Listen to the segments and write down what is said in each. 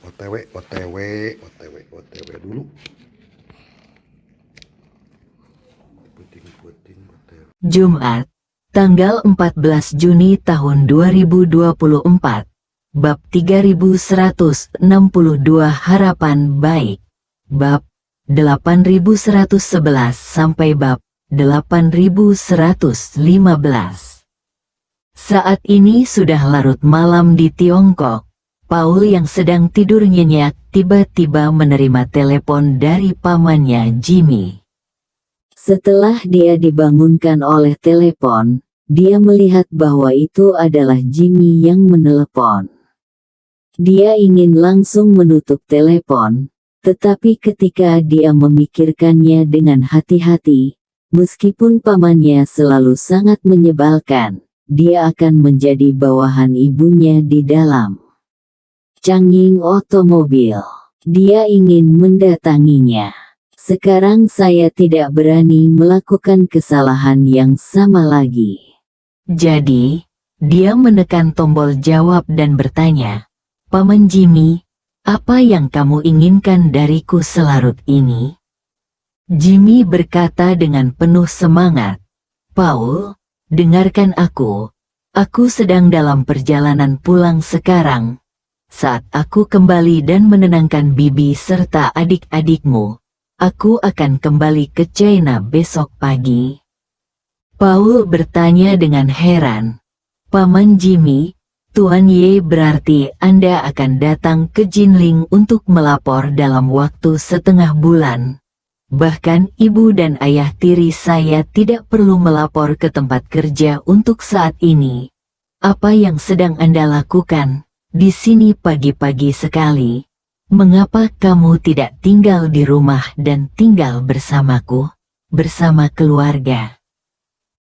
OTW, OTW, OTW, OTW dulu. Puting, OTW. Jumat, tanggal 14 Juni tahun 2024, bab 3162 harapan baik, bab 8111 sampai bab 8115. Saat ini sudah larut malam di Tiongkok. Paul yang sedang tidur nyenyak tiba-tiba menerima telepon dari pamannya Jimmy. Setelah dia dibangunkan oleh telepon, dia melihat bahwa itu adalah Jimmy yang menelepon. Dia ingin langsung menutup telepon, tetapi ketika dia memikirkannya dengan hati-hati, meskipun pamannya selalu sangat menyebalkan, dia akan menjadi bawahan ibunya di dalam canggih otomobil. Dia ingin mendatanginya. Sekarang saya tidak berani melakukan kesalahan yang sama lagi. Jadi, dia menekan tombol jawab dan bertanya, "Paman Jimmy, apa yang kamu inginkan dariku selarut ini?" Jimmy berkata dengan penuh semangat, "Paul, dengarkan aku. Aku sedang dalam perjalanan pulang sekarang. Saat aku kembali dan menenangkan bibi serta adik-adikmu, aku akan kembali ke China besok pagi." Paul bertanya dengan heran, "Paman Jimmy, Tuan Ye berarti Anda akan datang ke Jinling untuk melapor dalam waktu setengah bulan. Bahkan ibu dan ayah tiri saya tidak perlu melapor ke tempat kerja untuk saat ini. Apa yang sedang Anda lakukan di sini pagi-pagi sekali? Mengapa kamu tidak tinggal di rumah dan tinggal bersamaku, bersama keluarga?"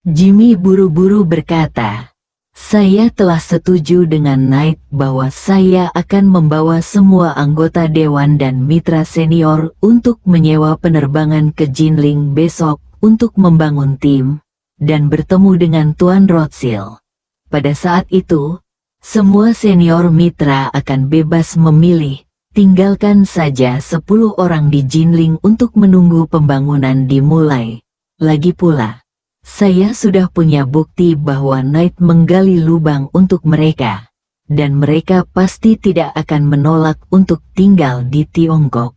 Jimmy buru-buru berkata, "Saya telah setuju dengan Knight bahwa saya akan membawa semua anggota dewan dan mitra senior untuk menyewa penerbangan ke Jinling besok untuk membangun tim dan bertemu dengan Tuan Rothschild. Pada saat itu, semua senior mitra akan bebas memilih, tinggalkan saja 10 orang di Jinling untuk menunggu pembangunan dimulai. Lagi pula, saya sudah punya bukti bahwa Knight menggali lubang untuk mereka, dan mereka pasti tidak akan menolak untuk tinggal di Tiongkok."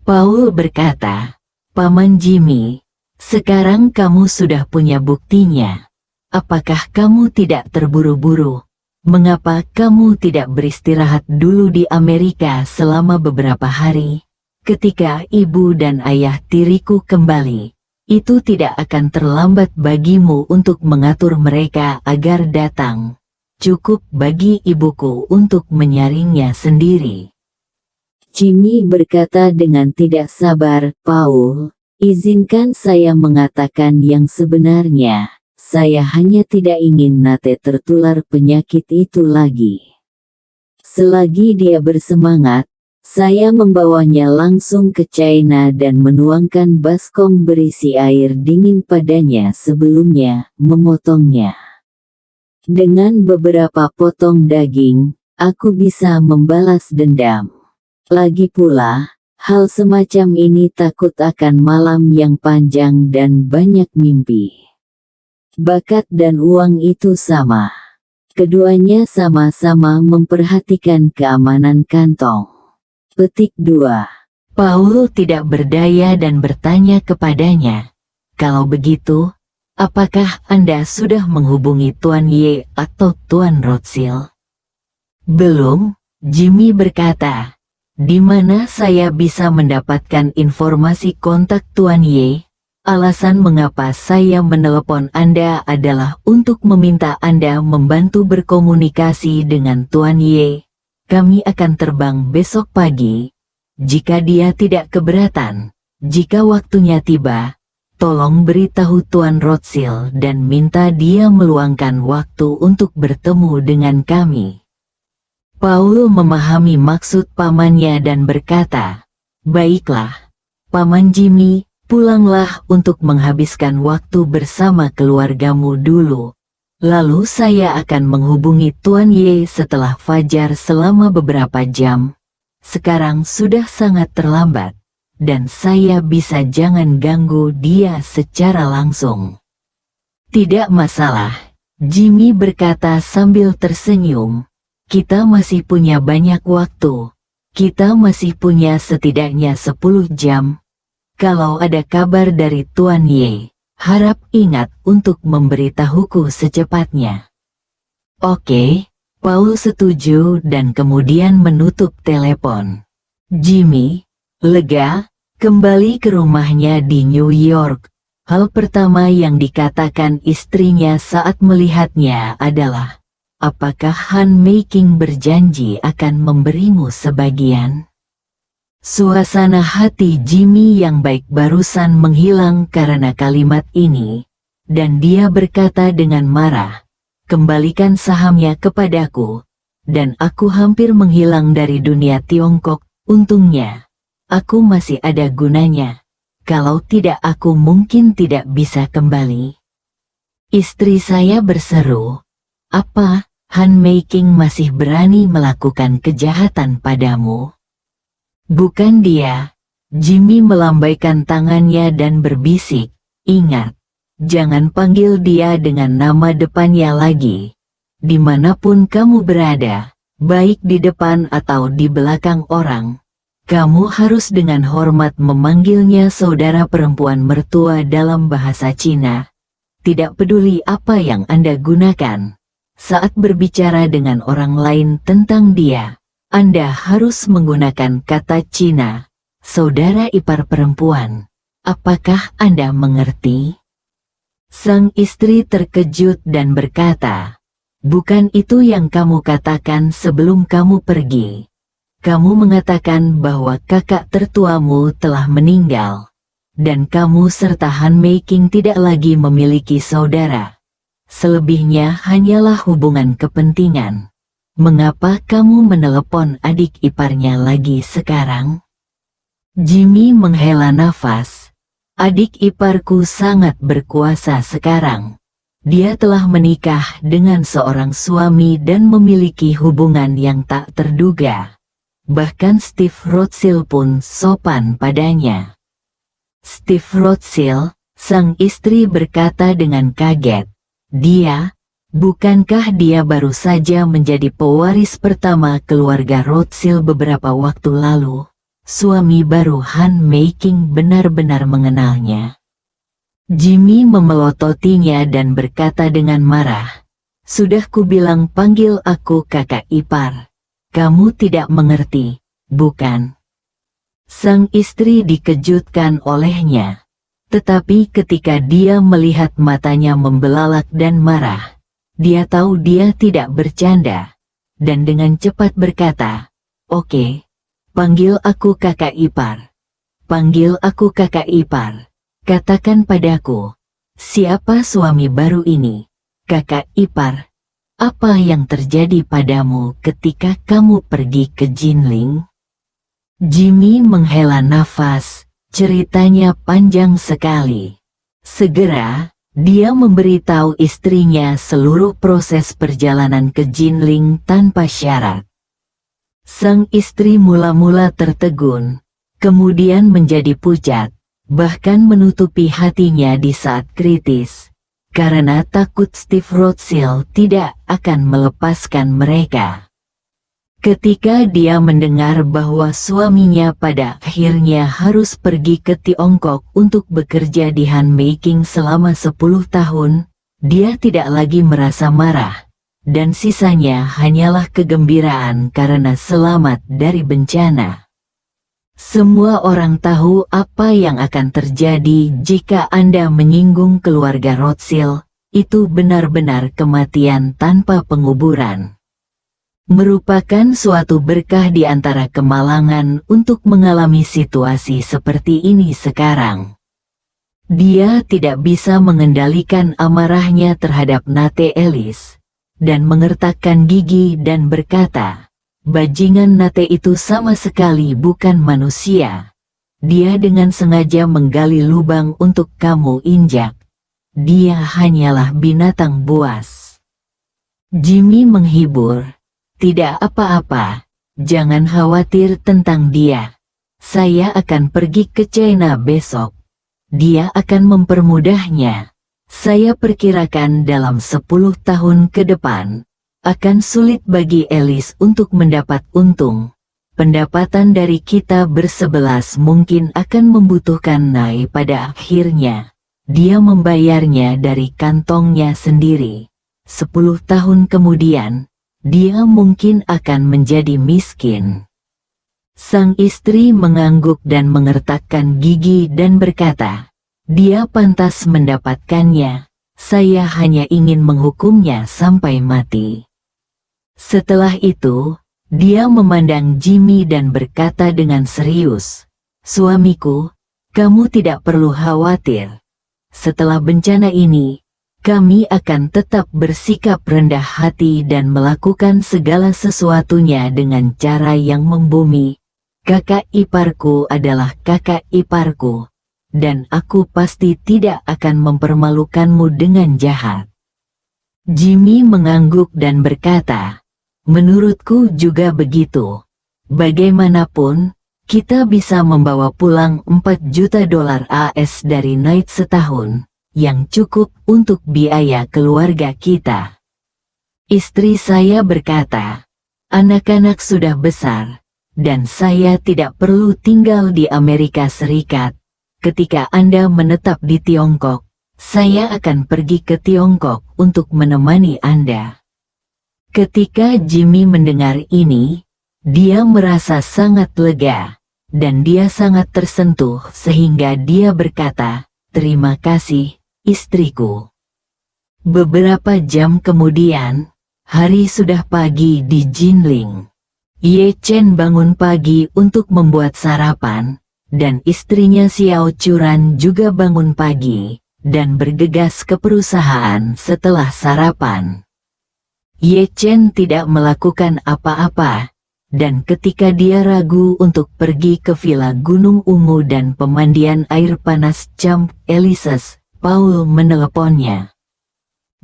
Paul berkata, "Paman Jimmy, sekarang kamu sudah punya buktinya. Apakah kamu tidak terburu-buru? Mengapa kamu tidak beristirahat dulu di Amerika selama beberapa hari? Ketika ibu dan ayah tiriku kembali, itu tidak akan terlambat bagimu untuk mengatur mereka agar datang. Cukup bagi ibuku untuk menyaringnya sendiri." Jimmy berkata dengan tidak sabar, "Paul, izinkan saya mengatakan yang sebenarnya. Saya hanya tidak ingin Nate tertular penyakit itu lagi." Selagi dia bersemangat, saya membawanya langsung ke China dan menuangkan baskom berisi air dingin padanya sebelumnya, memotongnya. Dengan beberapa potong daging, aku bisa membalas dendam. Lagi pula, hal semacam ini takut akan malam yang panjang dan banyak mimpi. Bakat dan uang itu sama. Keduanya sama-sama memperhatikan keamanan kantong. Petik 2. Paul tidak berdaya dan bertanya kepadanya, "Kalau begitu, apakah Anda sudah menghubungi Tuan Ye atau Tuan Rothschild?" "Belum," Jimmy berkata. "Di mana saya bisa mendapatkan informasi kontak Tuan Ye? Alasan mengapa saya menelepon Anda adalah untuk meminta Anda membantu berkomunikasi dengan Tuan Ye. Kami akan terbang besok pagi. Jika dia tidak keberatan, jika waktunya tiba, tolong beritahu Tuan Rothschild dan minta dia meluangkan waktu untuk bertemu dengan kami." Paul memahami maksud pamannya dan berkata, "Baiklah, Paman Jimmy, pulanglah untuk menghabiskan waktu bersama keluargamu dulu. Lalu saya akan menghubungi Tuan Ye setelah fajar selama beberapa jam, sekarang sudah sangat terlambat, dan saya bisa jangan ganggu dia secara langsung. Tidak masalah, Jimmy berkata sambil tersenyum. Kita masih punya banyak waktu. Kita masih punya setidaknya 10 jam. Kalau ada kabar dari Tuan Ye, harap ingat untuk memberitahuku secepatnya. Oke, Paul setuju dan kemudian menutup telepon. Jimmy, lega, kembali ke rumahnya di New York. Hal pertama yang dikatakan istrinya saat melihatnya adalah, apakah Han Meiking berjanji akan memberimu sebagian? Suasana hati Jimmy yang baik barusan menghilang karena kalimat ini, dan dia berkata dengan marah, kembalikan sahamnya kepadaku, dan aku hampir menghilang dari dunia Tiongkok. Untungnya, aku masih ada gunanya. Kalau tidak aku mungkin tidak bisa kembali. Istri saya berseru, apa, Han Meiking masih berani melakukan kejahatan padamu? Bukan dia. Jimmy melambaikan tangannya dan berbisik, ingat, jangan panggil dia dengan nama depannya lagi. Dimanapun kamu berada, baik di depan atau di belakang orang, kamu harus dengan hormat memanggilnya saudara perempuan mertua dalam bahasa Cina. Tidak peduli apa yang Anda gunakan. Saat berbicara dengan orang lain tentang dia, Anda harus menggunakan kata Cina, saudara ipar perempuan. Apakah Anda mengerti? Sang istri terkejut dan berkata, bukan itu yang kamu katakan sebelum kamu pergi. Kamu mengatakan bahwa kakak tertuamu telah meninggal, dan kamu serta Han Meiking tidak lagi memiliki saudara. Selebihnya hanyalah hubungan kepentingan. Mengapa kamu menelepon adik iparnya lagi sekarang? Jimmy menghela nafas. Adik iparku sangat berkuasa sekarang. Dia telah menikah dengan seorang suami dan memiliki hubungan yang tak terduga. Bahkan Steve Rothschild pun sopan padanya. Steve Rothschild, sang istri berkata dengan kaget. Bukankah dia baru saja menjadi pewaris pertama keluarga Rothschild beberapa waktu lalu? Suami baru Han Meiking benar-benar mengenalnya. Jimmy memelototinya dan berkata dengan marah, sudah kubilang panggil aku kakak ipar. Kamu tidak mengerti, bukan? Sang istri dikejutkan olehnya. Tetapi ketika dia melihat matanya membelalak dan marah, dia tahu dia tidak bercanda. Dan dengan cepat berkata, oke, panggil aku kakak ipar. Panggil aku kakak ipar. Katakan padaku, siapa suami baru ini? Kakak ipar, apa yang terjadi padamu ketika kamu pergi ke Jinling? Jimmy menghela nafas, ceritanya panjang sekali. Segera, dia memberitahu istrinya seluruh proses perjalanan ke Jinling tanpa syarat. Sang istri mula-mula tertegun, kemudian menjadi pucat, bahkan menutupi hatinya di saat kritis, karena takut Steve Rothschild tidak akan melepaskan mereka. Ketika dia mendengar bahwa suaminya pada akhirnya harus pergi ke Tiongkok untuk bekerja di Han Meiking selama 10 tahun, dia tidak lagi merasa marah, dan sisanya hanyalah kegembiraan karena selamat dari bencana. Semua orang tahu apa yang akan terjadi jika Anda menyinggung keluarga Rothschild, itu benar-benar kematian tanpa penguburan. Merupakan suatu berkah di antara kemalangan untuk mengalami situasi seperti ini sekarang. Dia tidak bisa mengendalikan amarahnya terhadap Nate Ellis, dan mengertakkan gigi dan berkata, bajingan Nate itu sama sekali bukan manusia. Dia dengan sengaja menggali lubang untuk kamu injak. Dia hanyalah binatang buas. Jimmy menghibur. Tidak apa-apa, Jangan khawatir tentang dia. Saya akan pergi ke China besok. Dia akan mempermudahnya. Saya perkirakan dalam 10 tahun ke depan, akan sulit bagi Alice untuk mendapat untung. Pendapatan dari kita bersebelas mungkin akan membutuhkan naik pada akhirnya. Dia membayarnya dari kantongnya sendiri. 10 tahun kemudian, dia mungkin akan menjadi miskin. Sang istri mengangguk dan mengertakkan gigi dan berkata, dia pantas mendapatkannya. Saya hanya ingin menghukumnya sampai mati. Setelah itu, dia memandang Jimmy dan berkata dengan serius, suamiku, kamu tidak perlu khawatir. Setelah bencana ini, kami akan tetap bersikap rendah hati dan melakukan segala sesuatunya dengan cara yang membumi. Kakak iparku adalah kakak iparku, dan aku pasti tidak akan mempermalukanmu dengan jahat. Jimmy mengangguk dan berkata, menurutku juga begitu. Bagaimanapun, kita bisa membawa pulang 4 juta dolar AS dari Knight setahun, yang cukup untuk biaya keluarga kita. Istri saya berkata, anak-anak sudah besar, dan saya tidak perlu tinggal di Amerika Serikat. Ketika Anda menetap di Tiongkok, saya akan pergi ke Tiongkok untuk menemani Anda. Ketika Jimmy mendengar ini, dia merasa sangat lega, dan dia sangat tersentuh sehingga dia berkata, terima kasih, istriku. Beberapa jam kemudian, hari sudah pagi di Jinling. Ye Chen bangun pagi untuk membuat sarapan, dan istrinya Xiao Churan juga bangun pagi, dan bergegas ke perusahaan setelah sarapan. Ye Chen tidak melakukan apa-apa, dan ketika dia ragu untuk pergi ke villa Gunung Ungu dan pemandian air panas Camp Elises, Paul meneleponnya.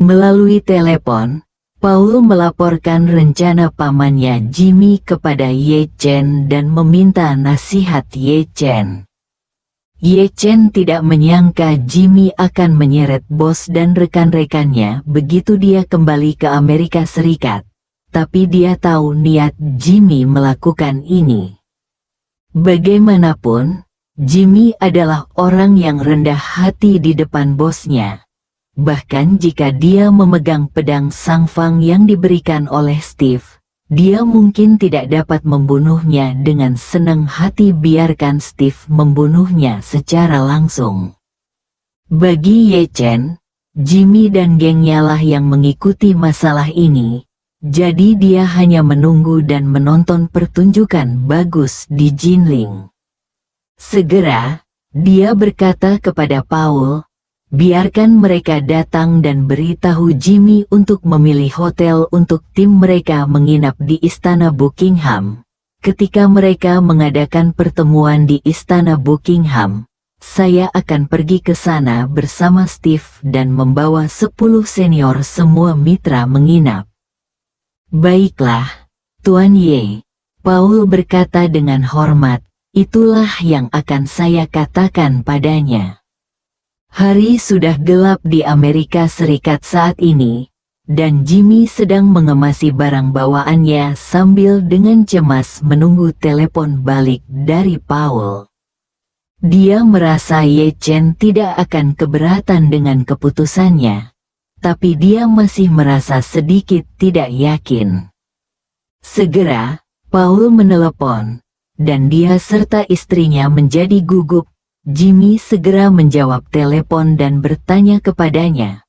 Melalui telepon, Paul melaporkan rencana pamannya Jimmy kepada Ye Chen dan meminta nasihat Ye Chen. Ye Chen tidak menyangka Jimmy akan menyeret bos dan rekan-rekannya begitu dia kembali ke Amerika Serikat, tapi dia tahu niat Jimmy melakukan ini. Bagaimanapun, Jimmy adalah orang yang rendah hati di depan bosnya. Bahkan jika dia memegang pedang sangfang yang diberikan oleh Steve, dia mungkin tidak dapat membunuhnya dengan senang hati. Biarkan Steve membunuhnya secara langsung. Bagi Ye Chen, Jimmy dan gengnya lah yang mengikuti masalah ini, jadi dia hanya menunggu dan menonton pertunjukan bagus di Jinling. Segera, dia berkata kepada Paul, biarkan mereka datang dan beritahu Jimmy untuk memilih hotel untuk tim mereka menginap di Istana Buckingham. Ketika mereka mengadakan pertemuan di Istana Buckingham, saya akan pergi ke sana bersama Steve dan membawa 10 senior semua mitra menginap. Baiklah, Tuan Ye, Paul berkata dengan hormat, itulah yang akan saya katakan padanya. Hari sudah gelap di Amerika Serikat saat ini, dan Jimmy sedang mengemasi barang bawaannya sambil dengan cemas menunggu telepon balik dari Paul. Dia merasa Ye Chen tidak akan keberatan dengan keputusannya, tapi dia masih merasa sedikit tidak yakin. Segera, Paul menelepon, dan dia serta istrinya menjadi gugup. Jimmy segera menjawab telepon dan bertanya kepadanya,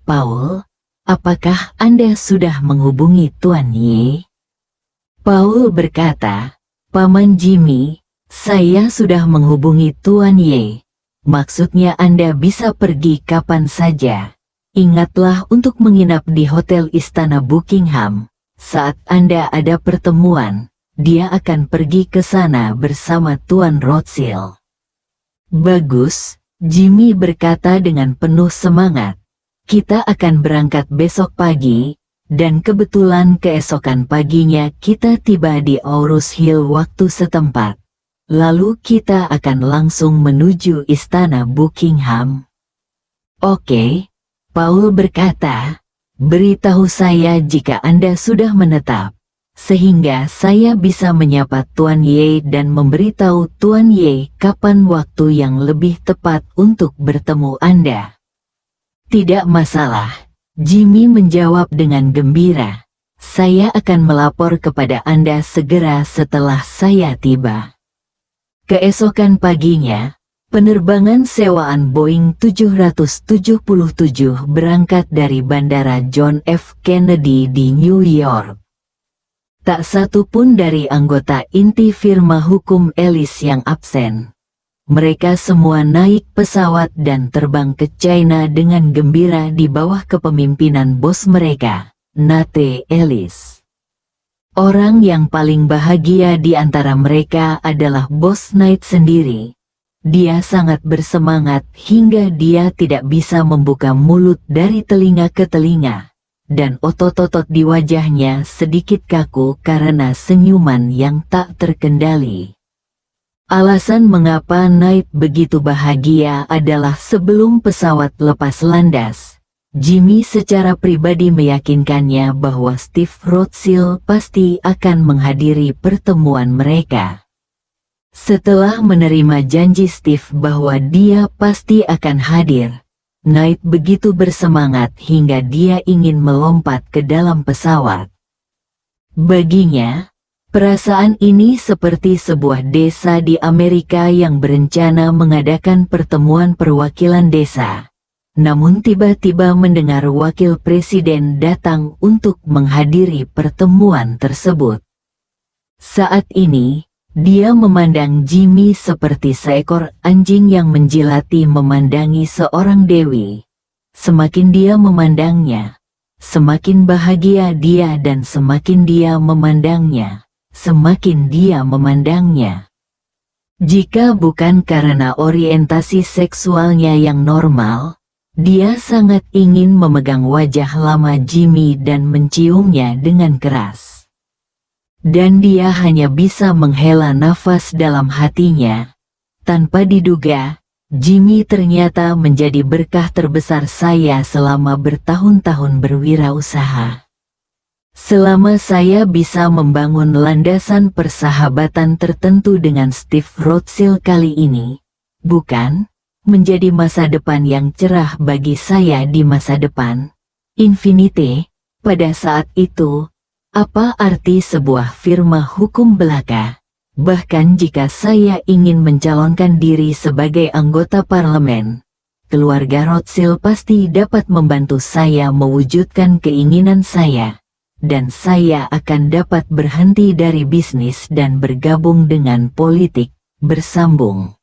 Paul, apakah Anda sudah menghubungi Tuan Ye? Paul berkata, Paman Jimmy, saya sudah menghubungi Tuan Ye. Maksudnya Anda bisa pergi kapan saja. Ingatlah untuk menginap di Hotel Istana Buckingham. Saat Anda ada pertemuan, dia akan pergi ke sana bersama Tuan Rothschild. Bagus, Jimmy berkata dengan penuh semangat. Kita akan berangkat besok pagi, dan kebetulan keesokan paginya kita tiba di Aurus Hill waktu setempat. Lalu kita akan langsung menuju istana Buckingham. Oke, Paul berkata, beritahu saya jika Anda sudah menetap, sehingga saya bisa menyapa Tuan Ye dan memberitahu Tuan Ye kapan waktu yang lebih tepat untuk bertemu Anda. Tidak masalah, Jimmy menjawab dengan gembira. Saya akan melapor kepada Anda segera setelah saya tiba. Keesokan paginya, penerbangan sewaan Boeing 777 berangkat dari Bandara John F. Kennedy di New York. Tak satu pun dari anggota inti firma hukum Ellis yang absen. Mereka semua naik pesawat dan terbang ke China dengan gembira di bawah kepemimpinan bos mereka, Nate Ellis. Orang yang paling bahagia di antara mereka adalah Bos Knight sendiri. Dia sangat bersemangat hingga dia tidak bisa membuka mulut dari telinga ke telinga, dan otot-otot di wajahnya sedikit kaku karena senyuman yang tak terkendali. Alasan mengapa Knight begitu bahagia adalah sebelum pesawat lepas landas, Jimmy secara pribadi meyakinkannya bahwa Steve Rothschild pasti akan menghadiri pertemuan mereka. Setelah menerima janji Steve bahwa dia pasti akan hadir, Knight begitu bersemangat hingga dia ingin melompat ke dalam pesawat. Baginya, perasaan ini seperti sebuah desa di Amerika yang berencana mengadakan pertemuan perwakilan desa. Namun tiba-tiba mendengar wakil presiden datang untuk menghadiri pertemuan tersebut. Saat ini, dia memandang Jimmy seperti seekor anjing yang menjilati memandangi seorang dewi. Semakin dia memandangnya, semakin bahagia dia dan semakin dia memandangnya, semakin dia memandangnya. Jika bukan karena orientasi seksualnya yang normal, dia sangat ingin memegang wajah lama Jimmy dan menciumnya dengan keras. Dan dia hanya bisa menghela nafas dalam hatinya. Tanpa diduga, Jimmy ternyata menjadi berkah terbesar saya selama bertahun-tahun berwirausaha. Selama saya bisa membangun landasan persahabatan tertentu dengan Steve Rothschild kali ini, bukan, menjadi masa depan yang cerah bagi saya di masa depan. Infinite, pada saat itu, apa arti sebuah firma hukum belaka? Bahkan jika saya ingin mencalonkan diri sebagai anggota parlemen, keluarga Rothschild pasti dapat membantu saya mewujudkan keinginan saya. Dan saya akan dapat berhenti dari bisnis dan bergabung dengan politik, bersambung.